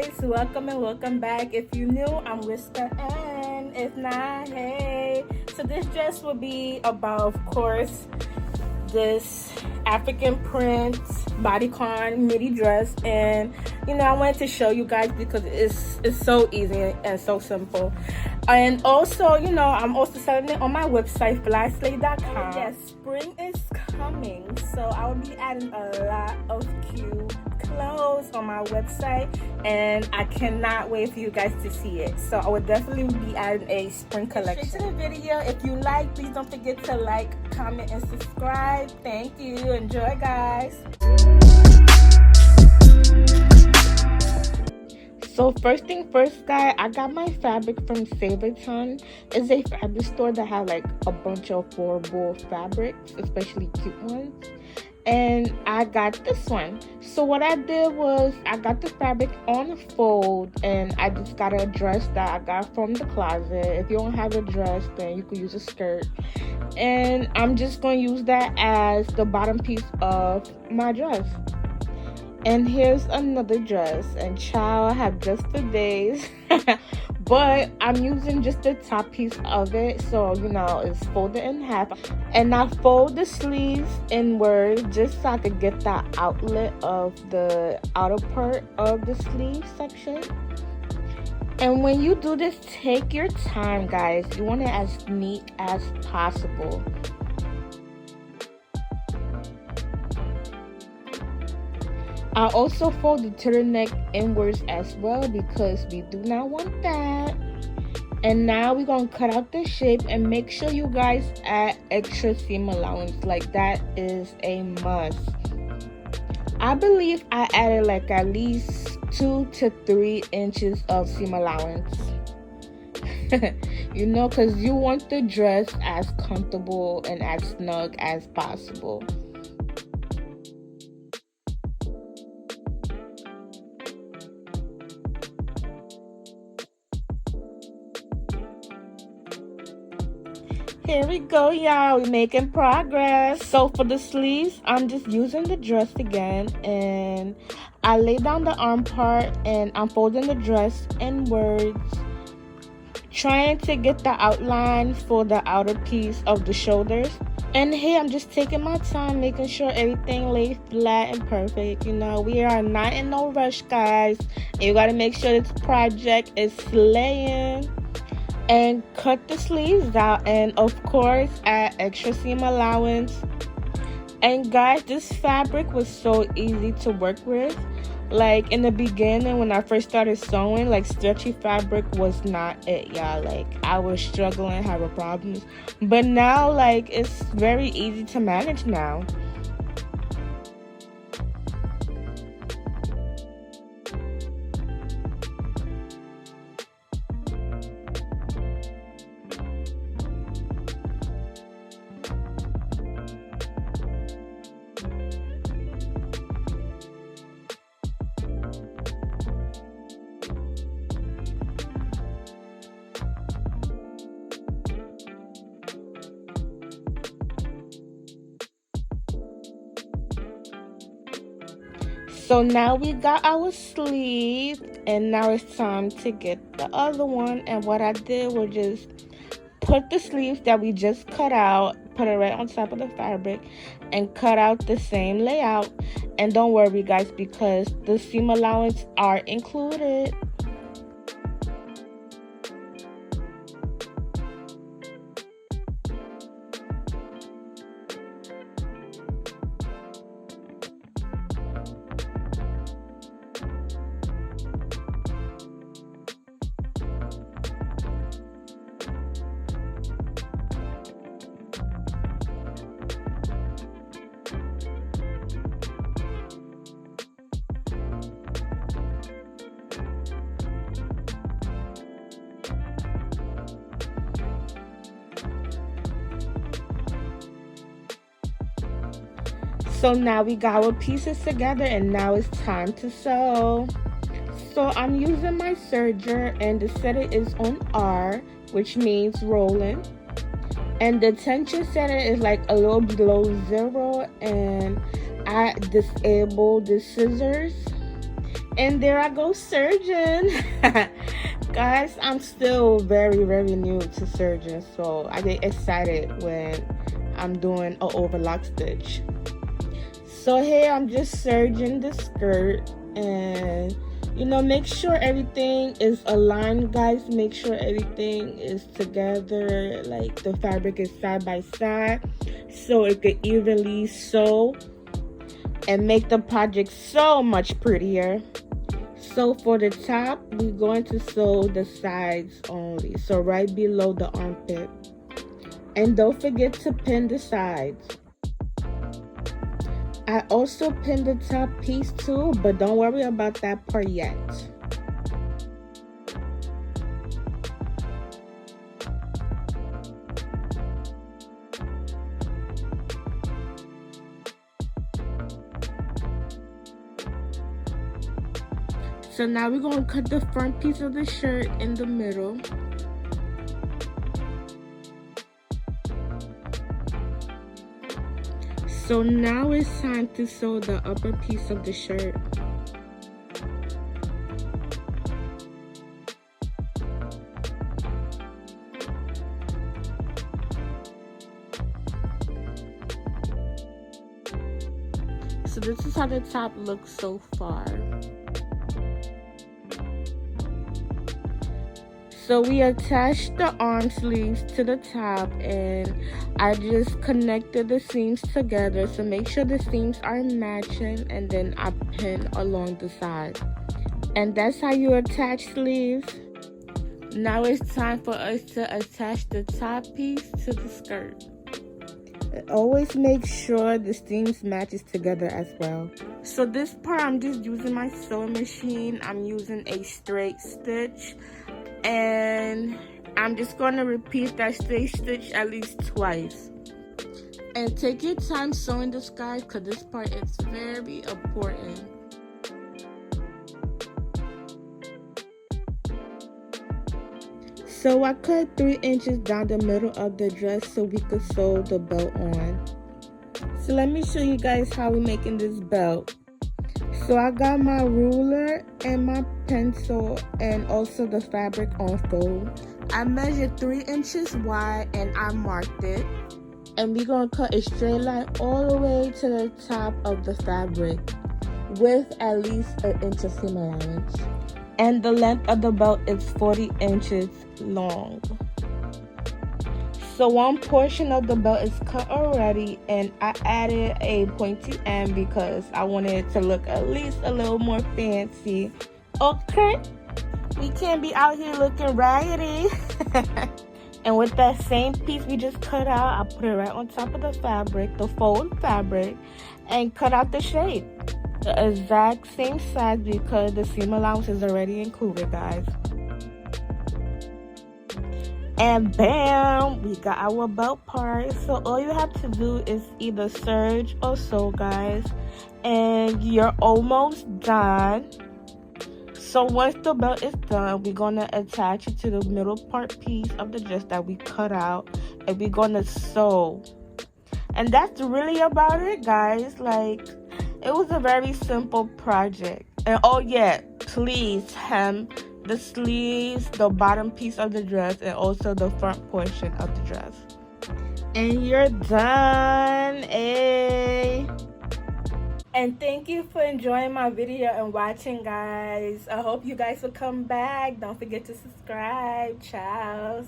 guys, welcome and welcome back. If you're new, I'm Whisker, and if not, hey. So this dress will be about, of course, this African print bodycon midi dress, and I wanted to show you guys because it's so easy and so simple. And also, I'm also selling it on my website, FlySlaying.com. Yes, spring is coming, so I will be adding a lot of cute clothes on my website, and I cannot wait for you guys to see it. So I would definitely be adding a spring collection. Straight to the video. If you like, please don't forget to like, comment, and subscribe. Thank you. Enjoy, guys. So first thing first, guys, I got my fabric from Saberton. It's a fabric store that has like a bunch of affordable fabrics, especially cute ones. And I got this one. So what I did was I got the fabric on a fold, and I just got a dress that I got from the closet. If you don't have a dress, then you could use a skirt. And I'm just going to use that as the bottom piece of my dress. And here's another dress, and child, I have just for days. But I'm using just the top piece of it, so it's folded in half. And I fold the sleeves inward just so I could get the outlet of the outer part of the sleeve section. And when you do this, take your time, guys. You want it as neat as possible. I also fold the turtleneck inwards as well because we do not want that. And now we're going to cut out the shape, and make sure you guys add extra seam allowance. Like, that is a must. I believe I added like at least 2 to 3 inches of seam allowance. Because you want the dress as comfortable and as snug as possible. Here we go, y'all. We're making progress. So for the sleeves, I'm just using the dress again, and I lay down the arm part, and I'm folding the dress inwards, trying to get the outline for the outer piece of the shoulders. And here I'm just taking my time, making sure everything lays flat and perfect. We are not in no rush, guys. And you gotta make sure this project is slaying. And cut the sleeves out, and of course add extra seam allowance. And guys, this fabric was so easy to work with. Like, in the beginning when I first started sewing, like, stretchy fabric was not it, y'all. Like, I was struggling, having problems, but now, like, it's very easy to manage now. So now we got our sleeve, and now it's time to get the other one. And what I did was just put the sleeves that we just cut out, put it right on top of the fabric, and cut out the same layout. And don't worry, guys, because the seam allowance are included. So now we got our pieces together, and now it's time to sew. So I'm using my serger, and the setting is on R, which means rolling. And the tension setting is like a little below 0, and I disabled the scissors. And there I go serging. Guys, I'm still very new to serging, so I get excited when I'm doing an overlock stitch. So here I'm just serging the skirt, and you know, make sure everything is aligned, guys. Make sure everything is together, like the fabric is side by side, so it could evenly sew and make the project so much prettier. So for the top, we're going to sew the sides only, so right below the armpit. And don't forget to pin the sides. I also pinned the top piece too, but don't worry about that part yet. So now we're going to cut the front piece of the shirt in the middle. So now it's time to sew the upper piece of the shirt. So this is how the top looks so far. So we attached the arm sleeves to the top, and I just connected the seams together, so make sure the seams are matching, and then I pin along the side. And that's how you attach sleeves. Now it's time for us to attach the top piece to the skirt. Always make sure the seams matches together as well. So this part, I'm just using my sewing machine. I'm using a straight stitch, and I'm just going to repeat that straight stitch at least twice. And take your time sewing this, guys, because this part is very important. So I cut 3 inches down the middle of the dress so we could sew the belt on. So let me show you guys how we're making this belt. So I got my ruler and my pencil and also the fabric on fold. I measured 3 inches wide and I marked it. And we're going to cut a straight line all the way to the top of the fabric with at least 1 inch of seam allowance. And the length of the belt is 40 inches long. So one portion of the belt is cut already, and I added a pointy end because I wanted it to look at least a little more fancy. Okay, we can't be out here looking raggedy. And with that same piece we just cut out, I put it right on top of the fabric, the fold fabric, and cut out the shape. The exact same size because the seam allowance is already included, guys. And bam, we got our belt part. So all you have to do is either serge or sew, guys, and you're almost done. So once the belt is done, we're gonna attach it to the middle part piece of the dress that we cut out, and we're gonna sew. And that's really about it, guys. Like, it was a very simple project. And oh yeah, please hem the sleeves, the bottom piece of the dress, and also the front portion of the dress. And you're done. Hey. And thank you for enjoying my video and watching, guys. I hope you guys will come back. Don't forget to subscribe. Ciao.